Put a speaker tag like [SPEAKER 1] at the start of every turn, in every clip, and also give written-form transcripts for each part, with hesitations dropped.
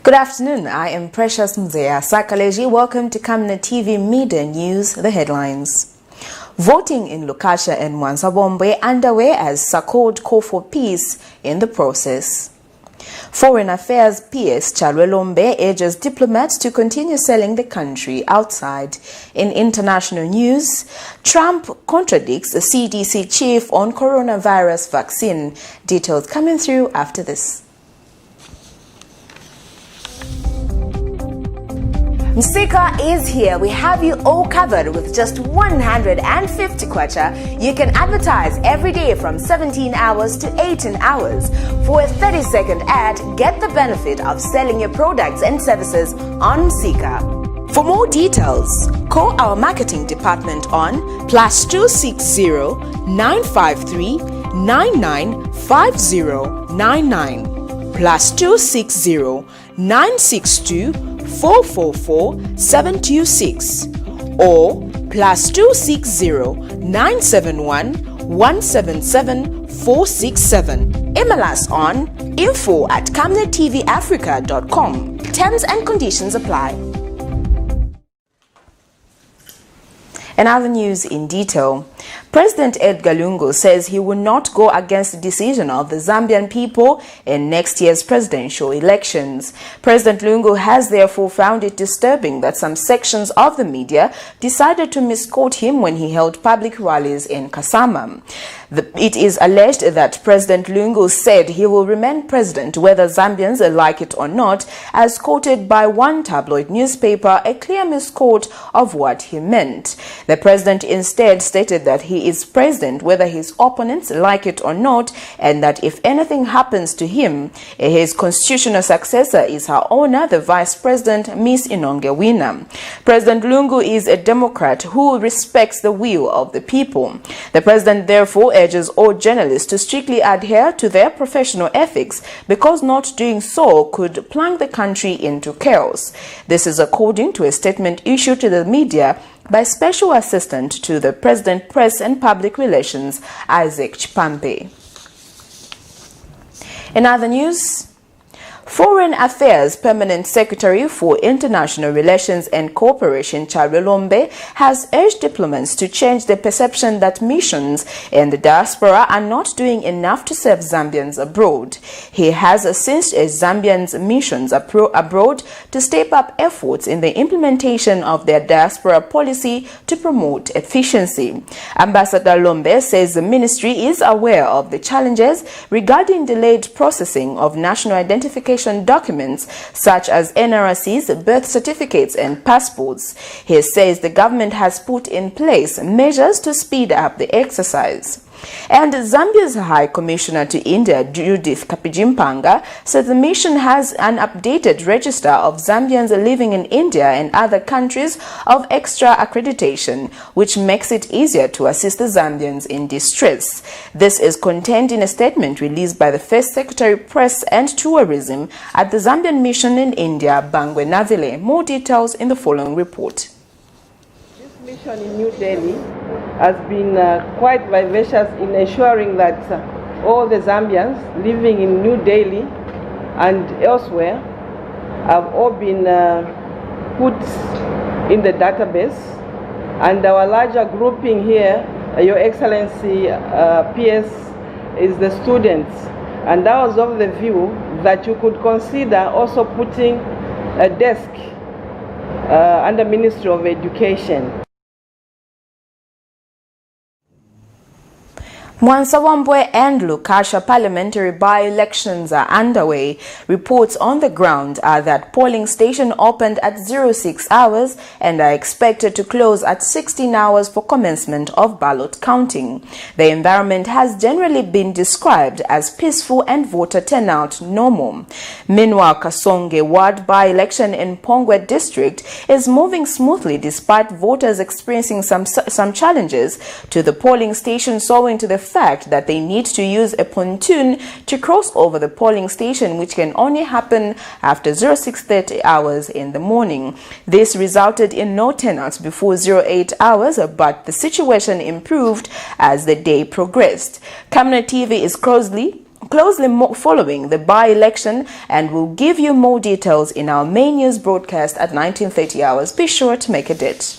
[SPEAKER 1] Good afternoon, I am Precious Mzea Sakaleji. Welcome to Camnet TV Media News, the headlines. Voting in Lukasha and Mwanza-Bombe underway as SACORD call for peace in the process. Foreign Affairs PS Chalwe-Lombe urges diplomats to continue selling the country outside. In international news, Trump contradicts the CDC chief on coronavirus vaccine. Details coming through after this. Msika is here. We have you all covered with just 150 kwacha. You can advertise every day from 17 hours to 18 hours. For a 30-second ad, get the benefit of selling your products and services on Msika. For more details, call our marketing department on +260 953 995099 +260 962 444-726 or +260 971 177 467. Email us on info@camnettvafrica.com. Terms and conditions apply. And other news in detail. President Edgar Lungu says he will not go against the decision of the Zambian people in next year's presidential elections. President Lungu has therefore found it disturbing that some sections of the media decided to misquote him when he held public rallies in Kasama. It is alleged that President Lungu said he will remain president whether Zambians like it or not, as quoted by one tabloid newspaper, a clear misquote of what he meant. The president instead stated that he is president whether his opponents like it or not, and that if anything happens to him, his constitutional successor is her owner, the vice president, Miss Inongewina. President Lungu is a Democrat who respects the will of the people. The president therefore urges all journalists to strictly adhere to their professional ethics, because not doing so could plunge the country into chaos. This is according to a statement issued to the media by Special Assistant to the President Press and Public Relations, Isaac Chipampe. In other news, Foreign Affairs Permanent Secretary for International Relations and Cooperation, Chalwe-Lombe, has urged diplomats to change the perception that missions in the diaspora are not doing enough to serve Zambians abroad. He has assisted Zambians' missions abroad to step up efforts in the implementation of their diaspora policy to promote efficiency. Ambassador Lombe says the ministry is aware of the challenges regarding delayed processing of national identification documents such as NRCs, birth certificates and passports. He says the government has put in place measures to speed up the exercise. And Zambia's High Commissioner to India, Judith Kapijimpanga, said the mission has an updated register of Zambians living in India and other countries of extra accreditation, which makes it easier to assist the Zambians in distress. This is contained in a statement released by the First Secretary Press and Tourism at the Zambian mission in India, Bangwe Navile. More details in the following report.
[SPEAKER 2] This mission in New Delhi has been quite vivacious in ensuring that all the Zambians living in New Delhi and elsewhere have all been put in the database. And our larger grouping here, Your Excellency PS, is the students. And I was of the view that you could consider also putting a desk under Ministry of Education.
[SPEAKER 1] Mwanza-Bombe and Lukasha parliamentary by-elections are underway. Reports on the ground are that polling stations opened at 06 hours and are expected to close at 16 hours for commencement of ballot counting. The environment has generally been described as peaceful and voter turnout normal. Meanwhile, Kasonge ward by-election in Pongwe district is moving smoothly despite voters experiencing some challenges to the polling stations owing to the fact that they need to use a pontoon to cross over the polling station, which can only happen after 06:30 hours in the morning. This resulted in no turnouts before 08 hours, but the situation improved as the day progressed. Camnet TV is closely following the by-election, and we'll give you more details in our main news broadcast at 19:30 hours. Be sure to make a date.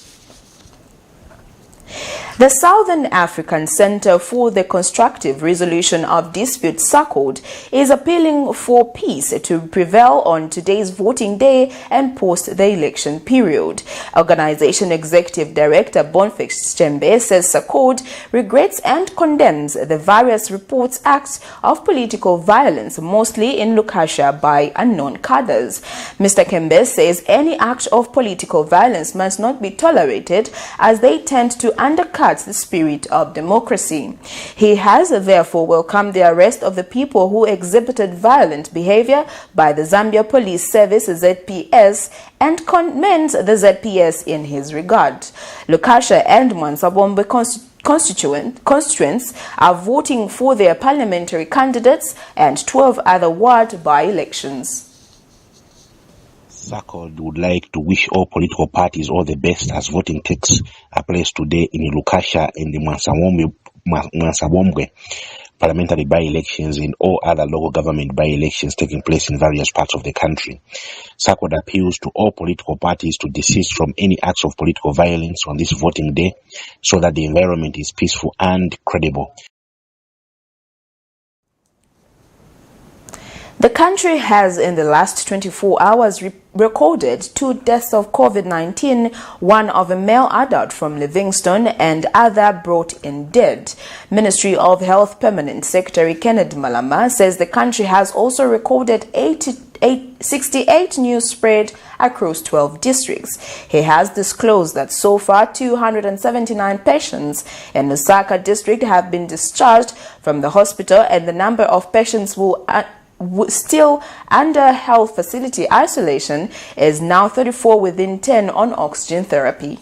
[SPEAKER 1] The Southern African Center for the Constructive Resolution of Disputes, SACOD, is appealing for peace to prevail on today's voting day and post the election period. Organization Executive Director Boniface Chembe says SACOD regrets and condemns the various reports acts of political violence, mostly in Lukasha, by unknown cadres. Mr. Chembe says any act of political violence must not be tolerated, as they tend to undercut the spirit of democracy. He has therefore welcomed the arrest of the people who exhibited violent behavior by the Zambia Police Service ZPS and commends the ZPS in his regard. Lukasha and Mwansabombe constituents are voting for their parliamentary candidates and 12 other ward by-elections.
[SPEAKER 3] SACOD would like to wish all political parties all the best as voting takes place today in Lukasha and the Mwansabombe parliamentary by-elections and all other local government by-elections taking place in various parts of the country. SACOD appeals to all political parties to desist from any acts of political violence on this voting day so that the environment is peaceful and credible.
[SPEAKER 1] The country has, in the last 24 hours, recorded 2 deaths of COVID-19, one of a male adult from Livingstone and other brought in dead. Ministry of Health Permanent Secretary Kenneth Malama says the country has also recorded 68 new spread across 12 districts. He has disclosed that so far 279 patients in Lusaka district have been discharged from the hospital, and the number of patients still under health facility isolation is now 34, within 10 on oxygen therapy.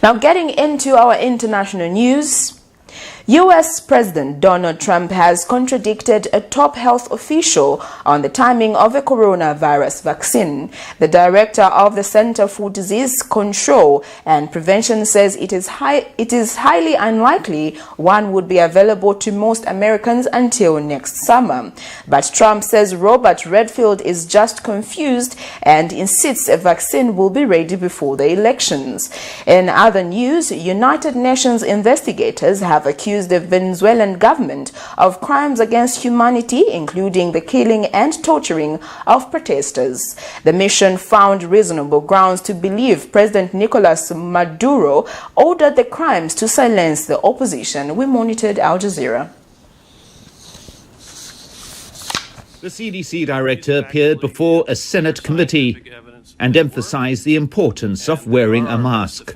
[SPEAKER 1] Now, getting into our international news, U.S. President Donald Trump has contradicted a top health official on the timing of a coronavirus vaccine. The director of the Center for Disease Control and Prevention says it is highly unlikely one would be available to most Americans until next summer. But Trump says Robert Redfield is just confused and insists a vaccine will be ready before the elections. In other news, United Nations investigators have accused the Venezuelan government of crimes against humanity, including the killing and torturing of protesters. The mission found reasonable grounds to believe President Nicolas Maduro ordered the crimes to silence the opposition. We monitored Al Jazeera.
[SPEAKER 4] The CDC director appeared before a Senate committee and emphasized the importance of wearing a mask.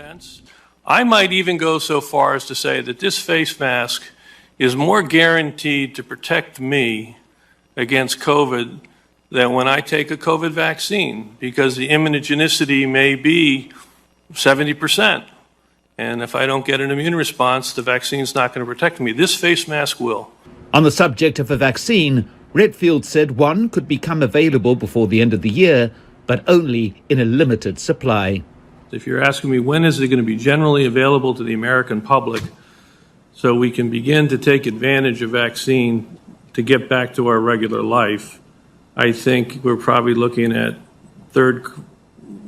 [SPEAKER 5] I might even go so far as to say that this face mask is more guaranteed to protect me against COVID than when I take a COVID vaccine, because the immunogenicity may be 70%. And if I don't get an immune response, the vaccine's not going to protect me. This face mask will.
[SPEAKER 4] On the subject of a vaccine, Redfield said one could become available before the end of the year, but only in a limited supply.
[SPEAKER 5] If you're asking me when is it going to be generally available to the American public so we can begin to take advantage of vaccine to get back to our regular life, I think we're probably looking at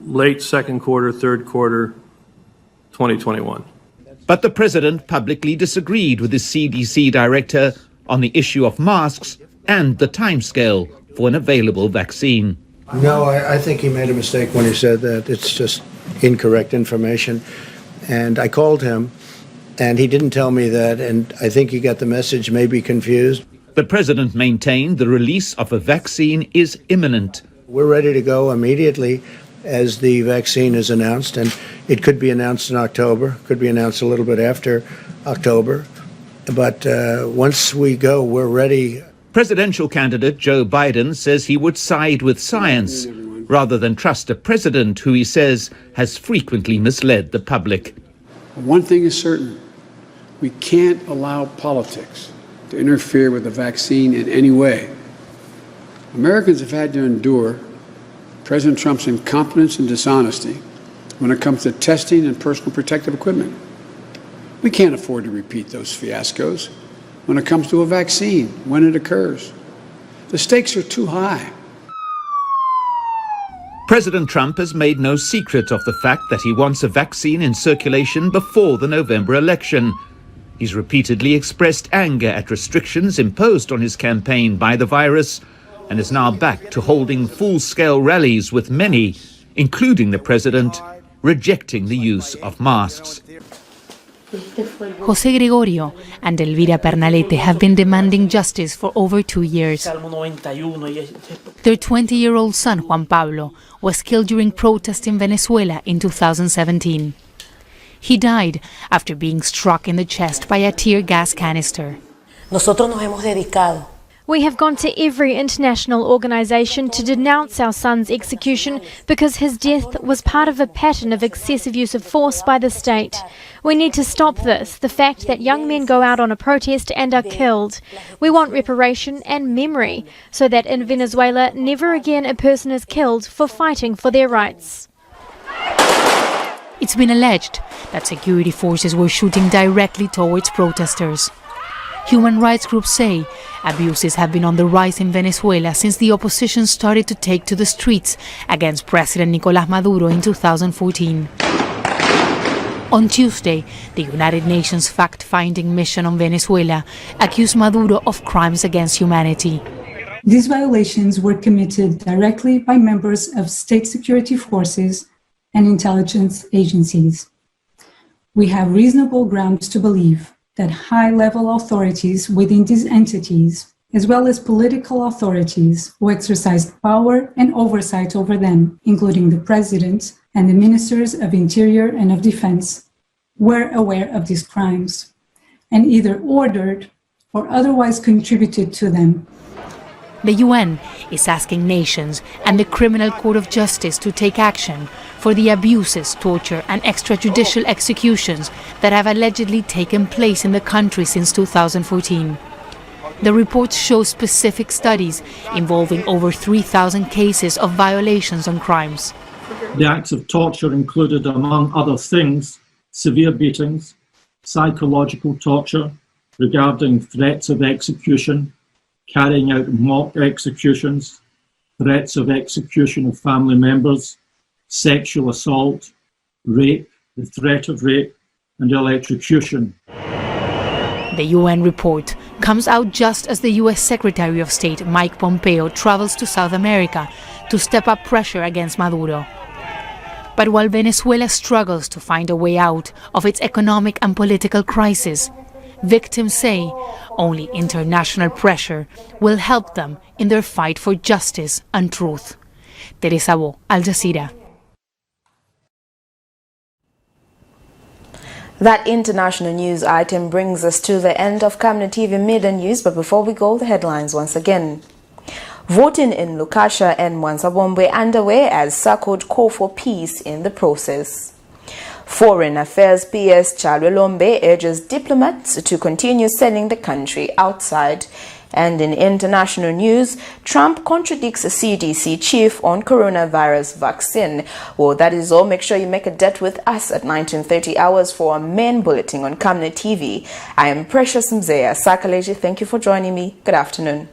[SPEAKER 5] late second quarter, third quarter, 2021.
[SPEAKER 4] But the president publicly disagreed with the CDC director on the issue of masks and the timescale for an available vaccine.
[SPEAKER 6] No, I think he made a mistake when he said that. It's just incorrect information. And I called him, and he didn't tell me that, and I think he got the message, maybe confused.
[SPEAKER 4] The president maintained the release of a vaccine is imminent.
[SPEAKER 6] We're ready to go immediately as the vaccine is announced, and it could be announced in October, could be announced a little bit after October. But once we go, we're ready.
[SPEAKER 4] Presidential candidate Joe Biden says he would side with science rather than trust a president who he says has frequently misled the public.
[SPEAKER 7] One thing is certain, we can't allow politics to interfere with the vaccine in any way. Americans have had to endure President Trump's incompetence and dishonesty when it comes to testing and personal protective equipment. We can't afford to repeat those fiascos when it comes to a vaccine, when it occurs. The stakes are too high.
[SPEAKER 4] President Trump has made no secret of the fact that he wants a vaccine in circulation before the November election. He's repeatedly expressed anger at restrictions imposed on his campaign by the virus and is now back to holding full-scale rallies with many, including the president, rejecting the use of masks.
[SPEAKER 8] José Gregorio and Elvira Pernalete have been demanding justice for over 2 years. Their 20-year-old son, Juan Pablo, was killed during protests in Venezuela in 2017. He died after being struck in the chest by a tear gas canister.
[SPEAKER 9] Nosotros nos hemos dedicado.
[SPEAKER 10] We have gone to every international organisation to denounce our son's execution because his death was part of a pattern of excessive use of force by the state. We need to stop this, the fact that young men go out on a protest and are killed. We want reparation and memory, so that in Venezuela never again a person is killed for fighting for their rights.
[SPEAKER 8] It's been alleged that security forces were shooting directly towards protesters. Human rights groups say abuses have been on the rise in Venezuela since the opposition started to take to the streets against President Nicolás Maduro in 2014. On Tuesday, the United Nations fact-finding mission on Venezuela accused Maduro of crimes against humanity.
[SPEAKER 11] These violations were committed directly by members of state security forces and intelligence agencies. We have reasonable grounds to believe that high-level authorities within these entities, as well as political authorities who exercised power and oversight over them, including the President and the Ministers of Interior and of Defense, were aware of these crimes and either ordered or otherwise contributed to them.
[SPEAKER 8] The UN is asking nations and the Criminal Court of Justice to take action for the abuses, torture and extrajudicial executions that have allegedly taken place in the country since 2014. The reports show specific studies involving over 3,000 cases of violations and crimes.
[SPEAKER 12] The acts of torture included, among other things, severe beatings, psychological torture regarding threats of execution, carrying out mock executions, threats of execution of family members, sexual assault, rape, the threat of rape, and electrocution.
[SPEAKER 8] The UN report comes out just as the US Secretary of State Mike Pompeo travels to South America to step up pressure against Maduro. But while Venezuela struggles to find a way out of its economic and political crisis, victims say only international pressure will help them in their fight for justice and truth. Teresa Bo, Al Jazeera.
[SPEAKER 1] That international news item brings us to the end of Camnet TV Midday News, but before we go, the headlines once again. Voting in Lukasha and Mwanza-Bombe underway as SACOD call for peace in the process. Foreign Affairs PS Chalwe urges diplomats to continue sending the country outside. And in international news, Trump contradicts a CDC chief on coronavirus vaccine. Well, that is all. Make sure you make a date with us at 19:30 hours for our main bulletin on Camnet TV. I am Precious Mzea Sakaleji. Thank you for joining me. Good afternoon.